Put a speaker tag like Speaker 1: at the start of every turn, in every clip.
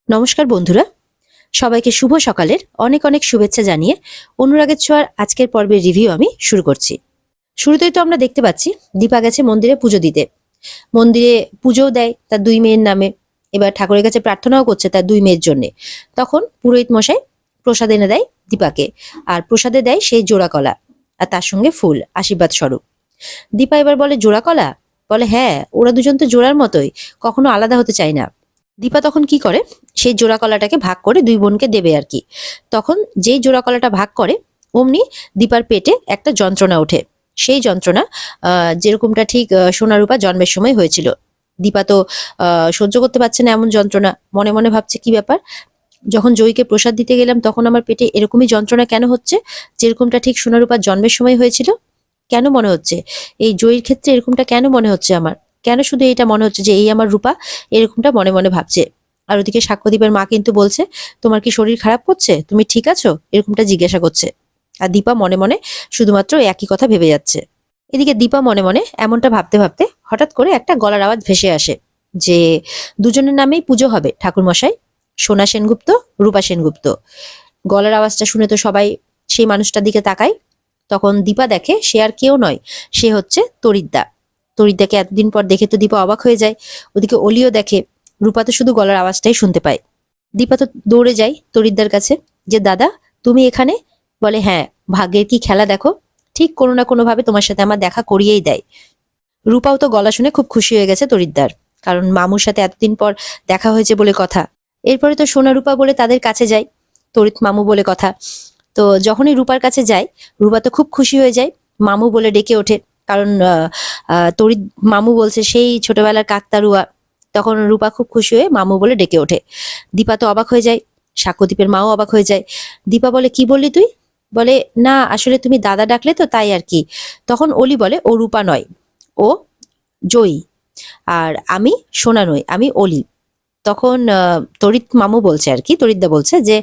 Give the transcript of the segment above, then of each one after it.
Speaker 1: নমস্কার বন্ধুরা, সবাইকে শুভ সকালের অনেক অনেক শুভেচ্ছা জানিয়ে অনুরাগের ছোঁয়ার আজকের পর্বের রিভিউ আমি শুরু করছি। শুরুতেই তো আমরা দেখতে পাচ্ছি দীপা গেছে মন্দিরে পুজো দিতে। মন্দিরে পুজোও দেয় তার দুই মেয়ের নামে, এবার ঠাকুরের কাছে প্রার্থনাও করছে তার দুই মেয়ের জন্যে। তখন পুরোহিত মশাই প্রসাদ এনে দেয় দীপাকে, আর প্রসাদে দেয় সেই জোড়া কলা আর তার সঙ্গে ফুল আশীর্বাদ স্বরূপ। দীপা এবার বলে, জোড়া কলা? বলে হ্যাঁ, ওরা দুজন তো জোড়ার মতোই, কখনো আলাদা হতে চায় না। দীপা তখন কি করে, সেই জোড়া কলাটাকে ভাগ করে দুই বোনকে দেবে আর কি। তখন যেই জোড়া কলাটা ভাগ করে অমনি দীপার পেটে একটা যন্ত্রণা ওঠে। সেই যন্ত্রণা যেরকমটা ঠিক সোনারূপা জন্মের সময় হয়েছিল। দীপা তো সহ্য করতে পারছে না এমন যন্ত্রণা, মনে মনে ভাবছে কি ব্যাপার, যখন জয়ীকে প্রসাদ দিতে গেলাম তখন আমার পেটে এরকমই যন্ত্রণা কেন হচ্ছে, যেরকমটা ঠিক সোনারূপার জন্মের সময় হয়েছিল। কেন মনে হচ্ছে এই জয়ীর ক্ষেত্রে এরকমটা কেন মনে হচ্ছে আমার, কেন শুধু এটা মনে হচ্ছে যে এই আমার রূপা, এরকমটা মনে মনে ভাবছে। আর ওদিকে সাক্ষ্যদীপের মা কিন্তু বলছে, তোমার কি শরীর খারাপ করছে, তুমি ঠিক আছো, এরকমটা জিজ্ঞাসা করছে। আর দীপা মনে মনে শুধুমাত্র একই কথা ভেবে যাচ্ছে। এদিকে দীপা মনে মনে এমনটা ভাবতে ভাবতে হঠাৎ করে একটা গলার আওয়াজ ভেসে আসে যে দুজনের নামেই পুজো হবে ঠাকুরমশাই, সোনা সেনগুপ্ত, রূপা সেনগুপ্ত। গলার আওয়াজটা শুনে তো সবাই সেই মানুষটার দিকে তাকায়। তখন দীপা দেখে সে আর কেউ নয়, সে হচ্ছে তরিদ্দা। তরিদ্দাকে এতদিন পর দেখে তো দীপা অবাক হয়ে যায়। ওদিকে অলিও দেখে, রূপা তো শুধু গলার আওয়াজটাই শুনতে পায়। দীপা তো দৌড়ে যায় তরিদ্দার কাছে, যে দাদা তুমি এখানে? বলে হ্যাঁ, ভাগ্যের কি খেলা দেখো, ঠিক কোনো না কোনো ভাবে তোমার সাথে আমার দেখা করিয়েই দেয়। রূপাও তো গলা শুনে খুব খুশি হয়ে গেছে তরিদ্দার, কারণ মামুর সাথে এতদিন পর দেখা হয়েছে বলে কথা। এরপরে তো সোনা রূপা বলে তাদের কাছে যায়, তরিত মামু বলে কথা। তো যখনই রূপার কাছে যায়, রূপা তো খুব খুশি হয়ে যায়, মামু বলে ডেকে ওঠে। কারণ তরিত মামু বলছে সেই ছোটবেলার কাকতারুয়া। তখন রূপা খুব খুশি হয়ে মামু বলে ডেকে ওঠে। দীপা তো অবাক হয়ে যায়, সাক্ষ্যদীপের মাও অবাক হয়ে যায়। দীপা বলে, কি বললি তুই? বলে না, আসলে তুমি দাদা ডাকলে তো তাই আর কি। তখন অলি বলে, ও রূপা নয়, ও জয়ী, আর আমি সোনা নই, আমি অলি। তখন তরিত মামু বলছে আর কি, তরিতদা বলছে যে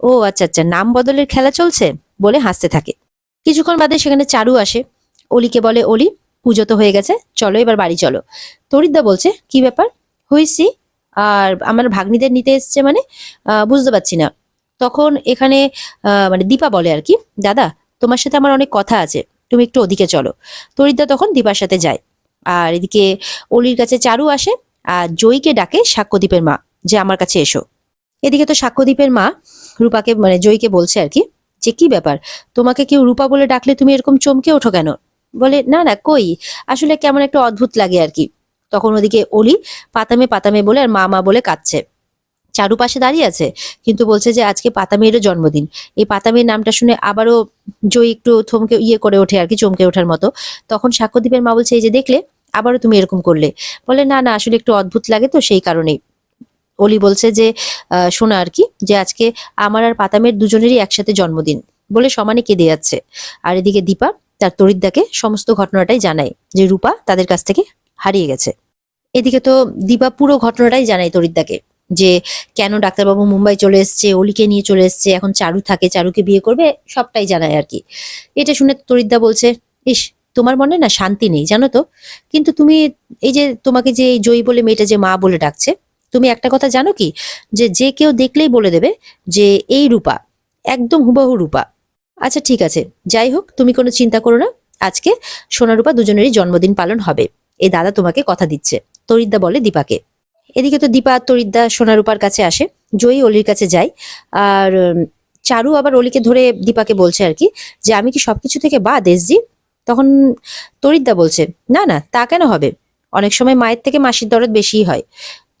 Speaker 1: ও আচ্ছা আচ্ছা, নাম বদলের খেলা চলছে, বলে হাসতে থাকে। কিছুক্ষণ বাদে সেখানে চারু আসে, অলিকে বলে, অলি পুজো তো হয়ে গেছে, চলো এবার বাড়ি চলো। তরিতদা বলছে, কি ব্যাপার, হইসি আর আমার ভাগ্নিদের নিতে এসছে মানে, বুঝতে পারছি না। তখন এখানে মানে দীপা বলে আর কি, দাদা তোমার সাথে আমার অনেক কথা আছে, তুমি একটু ওদিকে চলো। তরিতদা তখন দীপার সাথে যায়। আর এদিকে অলির কাছে চারু আসে, আর জয়ীকে ডাকে সাক্ষ্যদীপের মা, যে আমার কাছে এসো। এদিকে তো সাক্ষ্যদীপের মা রূপাকে মানে জয়ীকে বলছে আর কি, যে কি ব্যাপার, তোমাকে কেউ রূপা বলে ডাকলে তুমি এরকম চমকে ওঠো কেন? বলে না না কই, আসলে কেমন একটা অদ্ভুত লাগে আর কি। তখন ওদিকে অলি পাতামে পাতামে বলে আর মা মা বলে কাঁদছে। চারু পাশে দাঁড়িয়ে আছে, কিন্তু বলছে যে আজকে পাতামেরও জন্মদিন। এই পাতামের নামটা শুনে আবারও জয়ী একটু থমকে করে ওঠে আর কি, চমকে ওঠার মতো। তখন সাক্ষ্যদীপের মা বলছে, এই যে দেখলে, আবারও তুমি এরকম করলে। বলে না না, আসলে একটু অদ্ভুত লাগে তো সেই কারণেই। অলি বলছে যে শোনা আর কি, যে আজকে আমার আর পাতামের দুজনেরই একসাথে জন্মদিন, বলে সমানে কেঁদে যাচ্ছে। আর এদিকে দীপা তার তরিদ্দাকে সমস্ত ঘটনাটাই জানায়, যে রূপা তাদের কাছ থেকে হারিয়ে গেছে। এদিকে তো দীপা পুরো ঘটনাটাই জানায় তরিদ্দাকে, যে কেন ডাক্তারবাবু মুম্বাই চলে এসছে, অলিকে নিয়ে চলে এসছে, এখন চারু থাকে, চারুকে বিয়ে করবে, সবটাই জানায় আর কি। এটা শুনে তরিদ্দা বলছে, ইস, তোমার মনে না শান্তি নেই জানো তো। কিন্তু তুমি এই যে তোমাকে যে এই জয়ী বলে মেয়েটা যে মা বলে ডাকছে, তুমি একটা কথা জানো কি, যে যে কেউ দেখলেই বলে দেবে যে এই রূপা, একদম হুবহু রূপা। আচ্ছা ঠিক আছে, যাই হোক, তুমি কোনো চিন্তা করো না, আজকে সোনা রূপা দুজনেরই জন্মদিন পালন হবে, এই দাদা তোমাকে কথা দিচ্ছে, তরিদ্দা বলে দীপাকে। এদিকে তো দীপা আর তরিদ্দা সোনারূপার কাছে আসে, জয়ী অলির কাছে যায়। আর চারু আবার অলিকে ধরে দীপাকে বলছে আর কি, যে আমি কি সবকিছু থেকে বাদ এসজি? তখন তরিদ্দা বলছে, না না, তা কেন হবে, অনেক সময় মায়ের থেকে মাসির দরদ বেশিই হয়,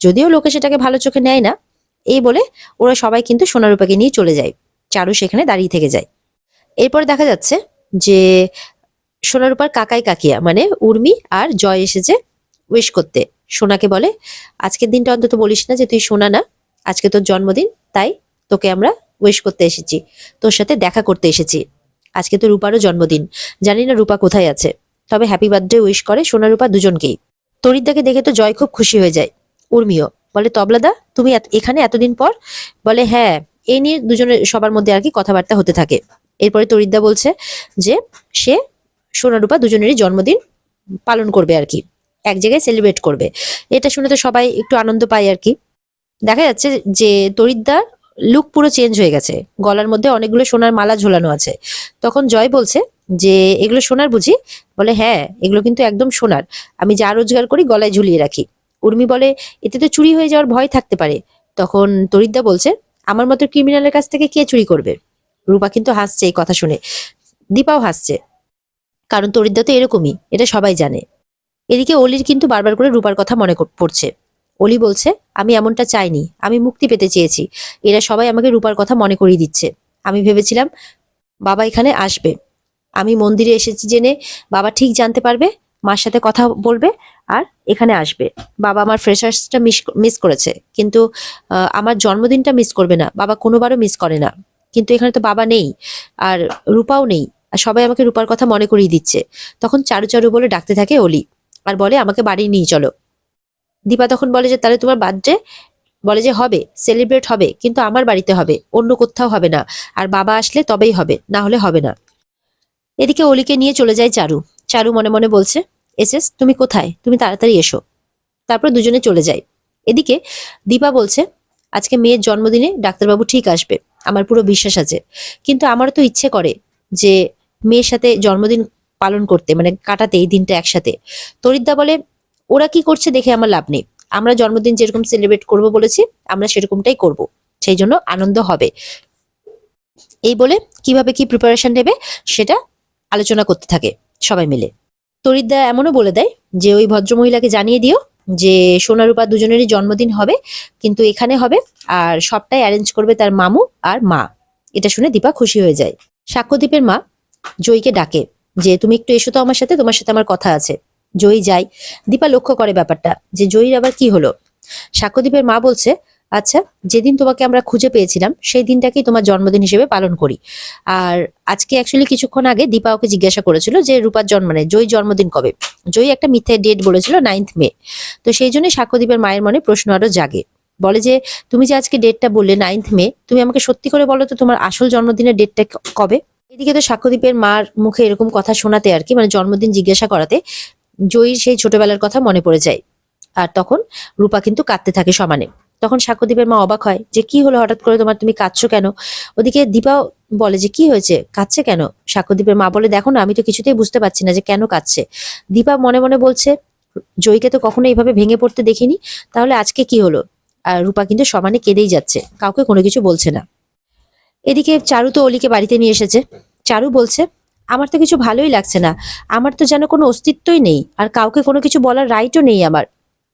Speaker 1: যদিও লোকে সেটাকে ভালো চোখে নেয় না। এই বলে ওরা সবাই কিন্তু সোনারূপাকে নিয়ে চলে যায়, চারু সেখানে দাঁড়িয়ে থেকে যায়। এরপর দেখা যাচ্ছে যে সোনারূপার কাকাই কাকিয়া মানে উর্মি আর জয় এসেছে উইশ করতে। সোনাকে বলে, আজকের দিনটা অন্তত বলিস না যে তুই সোনা না, আজকে তোর জন্মদিন, তাই তোকে আমরা উইশ করতে এসেছি, তোর সাথে দেখা করতে এসেছি। আজকে তো রূপারও জন্মদিন, জানি না রূপা কোথায় আছে, তবে হ্যাপি বার্থডে উইশ করে সোনা রূপা দুজনকেই। তরিদ্দাকে দেখে তো জয় খুব খুশি হয়ে যায়। উর্মিও বলে, তবলাদা তুমি এখানে এতদিন পর? বলে হ্যাঁ, এই নিয়ে দুজনের সবার মধ্যে আর কি কথাবার্তা হতে থাকে। এরপরে তরিদ্দা বলছে যে সে সোনারূপা দুজনেরই জন্মদিন পালন করবে আর কি, এক জায়গায় সেলিব্রেট করবে। এটা শুনে তো সবাই একটু আনন্দ পায় আর কি। দেখা যাচ্ছে যে তরিদ্দার লুক পুরো চেঞ্জ হয়ে গেছে, গলার মধ্যে অনেকগুলো সোনার মালা ঝোলানো আছে। তখন জয় বলছে যে এগুলো সোনার বুঝি? বলে হ্যাঁ, এগুলো কিন্তু একদম সোনার, আমি যা রোজগার করি গলায় ঝুলিয়ে রাখি। উর্মি বলে এতে তো চুরি হয়ে যাওয়ার ভয় থাকতে পারে। তখন তরিদ্দা বলছে আমার মতো ক্রিমিনালের কাছ থেকে কে চুরি করবে? রূপা কিন্তু হাসছে এই কথা শুনে, দীপাও হাসছে, কারণ তরিদ্দা তো এরকমই, এটা সবাই জানে। এদিকে অলির কিন্তু বারবার করে রূপার কথা মনে পড়ছে। অলি বলছে আমি এমনটা চাইনি, আমি মুক্তি পেতে চেয়েছি, এরা সবাই আমাকে রূপার কথা মনে করিয়ে দিচ্ছে। আমি ভেবেছিলাম বাবা এখানে আসবে, আমি মন্দিরে এসেছি জেনে বাবা ঠিক জানতে পারবে, মার সাথে কথা বলবে আর এখানে আসবে। বাবা আমার ফ্রেশার্সটা মিস করেছে, কিন্তু আমার জন্মদিনটা মিস করবে না, বাবা কোনোবারও মিস করে না। কিন্তু এখানে তো বাবা নেই, আর রূপাও নেই, আর সবাই আমাকে রূপার কথা মনে করিয়ে দিচ্ছে। তখন চারু চারু বলে ডাকতে থাকে অলি, আর বলে আমাকে বাড়ি নিয়ে চলো। দীপা তখন বলে যে তাহলে তোমার বার্থডে? বলে যে হবে, সেলিব্রেট হবে, কিন্তু আমার বাড়িতে হবে, অন্য কোথাও হবে না, আর বাবা আসলে তবেই হবে, না হলে হবে না। এদিকে অলিকে নিয়ে চলে যায় চারু। চারু মনে মনে বলছে এসএস তুমি কোথায়, তুমি তাড়াতাড়ি এসো। তারপর দুজনে চলে যায়। এদিকে দীপা বলছে আজকে মেয়ের জন্মদিনে ডাক্তারবাবু ঠিক আসবে, আমার পুরো বিশ্বাস আছে, কিন্তু আমারও তো ইচ্ছে করে যে মেয়ের সাথে জন্মদিন পালন করতে, মানে কাটাতে এই দিনটা একসাথে। তরিদ্দা বলে ওরা কি করছে দেখে আমার লাভ নেই, আমরা জন্মদিন যেরকম সেলিব্রেট করব বলেছি আমরা সেরকমটাই করব, সেই জন্য আনন্দ হবে। এই বলে কিভাবে কি প্রিপারেশন নেবে সেটা আলোচনা করতে থাকে সবাই মিলে। তরিদ্দা এমনও বলে দেয় যে ওই ভদ্রমহিলাকে জানিয়ে দিও যে সোনারূপা দুজনেরই জন্মদিন হবে, কিন্তু এখানে হবে, আর সবটাই অ্যারেঞ্জ করবে তার মামু আর মা। এটা শুনে দীপা খুশি হয়ে যায়। সাক্ষ্যদীপের মা জয়ীকে ডাকে যে তুমি একটু এসো তো আমার সাথে, তোমার সাথে আমার কথা আছে। জয়ী যায়। দীপা লক্ষ্য করে ব্যাপারটা যে জয়ীর আবার কি হলো। সাক্ষ্যদীপের মা বলছে আচ্ছা, যেদিন তোমাকে আমরা খুঁজে পেয়েছিলাম সেই দিনটাকেই তোমার জন্মদিন হিসেবে পালন করি। আর আজকে অ্যাকচুয়ালি কিছুক্ষণ আগে দীপা ওকে জিজ্ঞাসা করেছিল যে রূপার জন্ম নেই, জয়ী জন্মদিন কবে। জয়ী একটা মিথ্যে ডেট বলেছিল 9th মে। তো সেই জন্যই সাক্ষ্যদীপের মায়ের মনে প্রশ্ন আরো জাগে। বলে যে তুমি যে আজকে ডেটটা বললে 9th মে, তুমি আমাকে সত্যি করে বলো তো তোমার আসল জন্মদিনের ডেটটা কবে? এদিকে তো সাক্ষ্যদীপের মার মুখে এরকম কথা শোনাতে আর কি, মানে জন্মদিন জিজ্ঞাসা করাতে জয়ীর সেই ছোটবেলার কথা মনে পড়ে যায়। আর তখন রূপা কিন্তু কাঁদতে থাকে সমানে। তখন সাক্ষ্যদীপের মা অবাক হয় যে কি হলো হঠাৎ করে তোমার, তুমি কাঁদছো কেন? ওদিকে দীপা বলে যে কি হয়েছে, কাঁদছে কেন? সাক্ষ্যদীপের মা বলে দেখো না, আমি তো কিছুতেই বুঝতে পারছি না যে কেন কাঁদছে। দীপা মনে মনে বলছে জয়ীকে তো কখনো এইভাবে ভেঙে পড়তে দেখিনি, তাহলে আজকে কি হলো? আর রূপা কিন্তু সমানে কেঁদেই যাচ্ছে, কাউকে কোনো কিছু বলছে না। এদিকে চারু তো অলিকে বাড়িতে নিয়ে এসেছে। চারু বলছে আমার তো কিছু ভালোই লাগছে না, আমার তো যেন কোনো অস্তিত্বই নেই, আর কাউকে কোনো কিছু বলার রাইটও নেই আমার।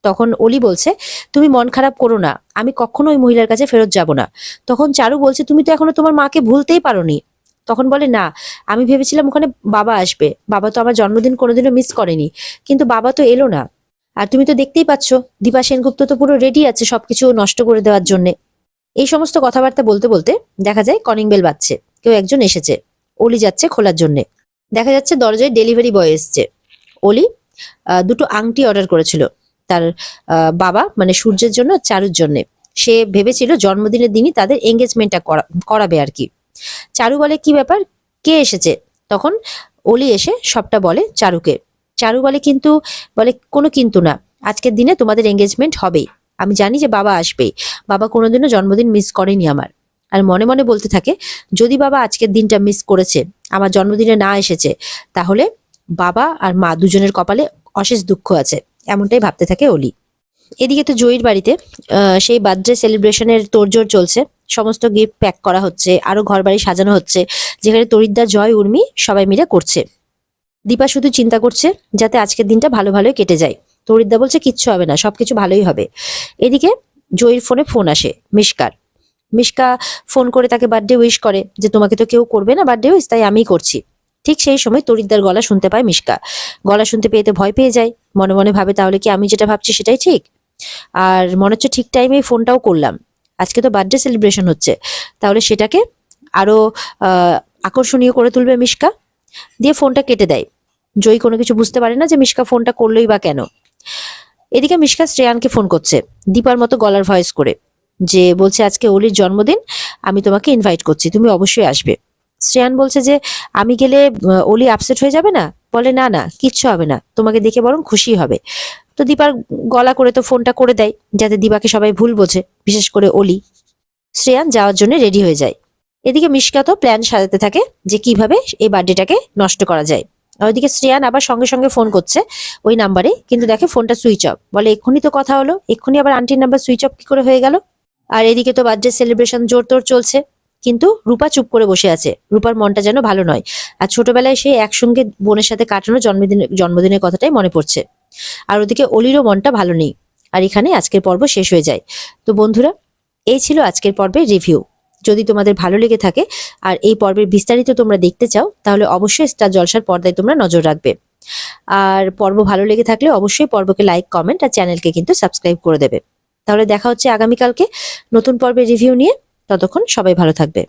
Speaker 1: তখন অলি বলছে তুমি মন খারাপ করো না, আমি কখনো ওই মহিলার কাছে ফেরত যাব না। তখন চারু বলছে তুমি তো এখনো তোমার মাকে ভুলতেই পারোনি। তখন বলে না, আমি ভেবেছিলাম ওখানে বাবা আসবে, বাবা তো আমার জন্মদিন কোনোদিনও মিস করেনি, কিন্তু বাবা তো এলো না। আর তুমি তো দেখতেই পাচ্ছ দীপা সেনগুপ্ত তো পুরো রেডি আছে সবকিছু নষ্ট করে দেওয়ার জন্যে। এই সমস্ত কথাবার্তা বলতে বলতে দেখা যায় কলিং বেল বাজছে, কেউ একজন এসেছে। অলি যাচ্ছে খোলার জন্যে। দেখা যাচ্ছে দরজায় ডেলিভারি বয় এসছে। অলি দুটো আংটি অর্ডার করেছিল তার বাবা মানে সূর্যের জন্য, চারুর জন্যে। সে ভেবেছিল জন্মদিনের দিনই তাদের এঙ্গেজমেন্টটা করাবে আর কি। চারু বলে কি ব্যাপার, কে এসেছে? তখন অলি এসে সবটা বলে চারুকে। চারু বলে কিন্তু, বলে কোনো কিন্তু না, আজকের দিনে তোমাদের এঙ্গেজমেন্ট হবেই, আমি জানি যে বাবা আসবেই, বাবা কোনোদিনও জন্মদিন মিস করেনি আমার। আর মনে মনে বলতে থাকে যদি বাবা আজকের দিনটা মিস করেছে, আমার জন্মদিনে না এসেছে, তাহলে বাবা আর মা দুজনের কপালে অশেষ দুঃখ আছে, এমনটাই ভাবতে থাকে অলি। এদিকে তো জয়ীর বাড়িতে সেই বার্থডে সেলিব্রেশনের তোড়জোড় চলছে, সমস্ত গিফট প্যাক করা হচ্ছে, আরো ঘর বাড়ি সাজানো হচ্ছে, যেখানে তরিদ্দা, জয়, উর্মি সবাই মিলে করছে। দীপা শুধু চিন্তা করছে যাতে আজকের দিনটা ভালো ভালোই কেটে যায়। তরিদ্দা বলছে কিচ্ছু হবে না, সবকিছু ভালোই হবে। এদিকে জয়ীর ফোনে ফোন আসে মিশকার। মিশকা ফোন করে তাকে বার্থডে উইশ করে যে তোমাকে তো কেউ করবে না বার্থডে উইশ, তাই আমিই করছি। ঠিক সেই সময় তরিদ্দার গলা শুনতে পায় মিশকা। গলা শুনতে পেয়ে তো ভয় পেয়ে যায়, মনে মনে ভাবে তাহলে কি আমি যেটা ভাবছি সেটাই ঠিক। আর মনে হচ্ছে ঠিক টাইমেই ফোনটাও করলাম, আজকে তো বার্থডে সেলিব্রেশন হচ্ছে, তাহলে সেটাকে আরো আকর্ষণীয় করে তুলবে মিশকা। দিয়ে ফোনটা কেটে দেয়। জয়ী কোনো কিছু বুঝতে পারে না যে মিশকা ফোনটা করলোই বা কেন। এদিকে মিশকা শ্রেয়ানকে ফোন করছে দীপার মতো গলার ভয়েস করে, যে বলছে আজকে অলির জন্মদিন, আমি তোমাকে ইনভাইট করছি, তুমি অবশ্যই আসবে। শ্রেয়ান বলছে যে আমি গেলে অলি আপসেট হয়ে যাবে না? বলে না না, কিচ্ছু হবে না, তোমাকে দেখে বরং খুশি হবে। তো দীপার গলা করে তো ফোনটা করে দেয় যাতে দীপাকে সবাই ভুল বোঝে, বিশেষ করে অলি। শ্রেয়ান যাওয়ার জন্য রেডি হয়ে যায়। এদিকে মিশকা তো প্ল্যান সাজাতে থাকে যে কিভাবে এই বার্থডেটাকে নষ্ট করা যায়। আর ওইদিকে শ্রেয়ান আবার সঙ্গে সঙ্গে ফোন করছে ওই নাম্বারে, কিন্তু দেখে ফোনটা সুইচ অফ। বলে এক্ষুনি তো কথা হলো, এক্ষুনি আবার আন্টির নাম্বার সুইচ অফ কি করে হয়ে গেল? আর এদিকে তো বার্থডে সেলিব্রেশন জোর তোর চলছে, কিন্তু রূপা চুপ করে বসে আছে। রূপার মনটা যেন ভালো নয়। আর ছোটবেলায় সে একসঙ্গে বোনের সাথে কাটানো জন্মদিনের কথাটাই মনে পড়ছে। আর ওদিকে অলিরও মনটা ভালো নেই। আর এখানে আজকের পর্ব শেষ হয়ে যায়। তো বন্ধুরা, এই ছিল আজকের পর্বের রিভিউ। যদি তোমাদের ভালো লেগে থাকে আর এই পর্বের বিস্তারিত তোমরা দেখতে চাও, তাহলে অবশ্যই স্টার জলসার পর্দায় তোমরা নজর রাখবে। আর পর্ব ভালো লেগে থাকলে অবশ্যই পর্বকে লাইক, কমেন্ট আর চ্যানেলকে কিন্তু সাবস্ক্রাইব করে দেবে। তাহলে দেখা হচ্ছে আগামীকালকে নতুন পর্বের রিভিউ নিয়ে। ততক্ষণ সবাই ভালো থাকবে।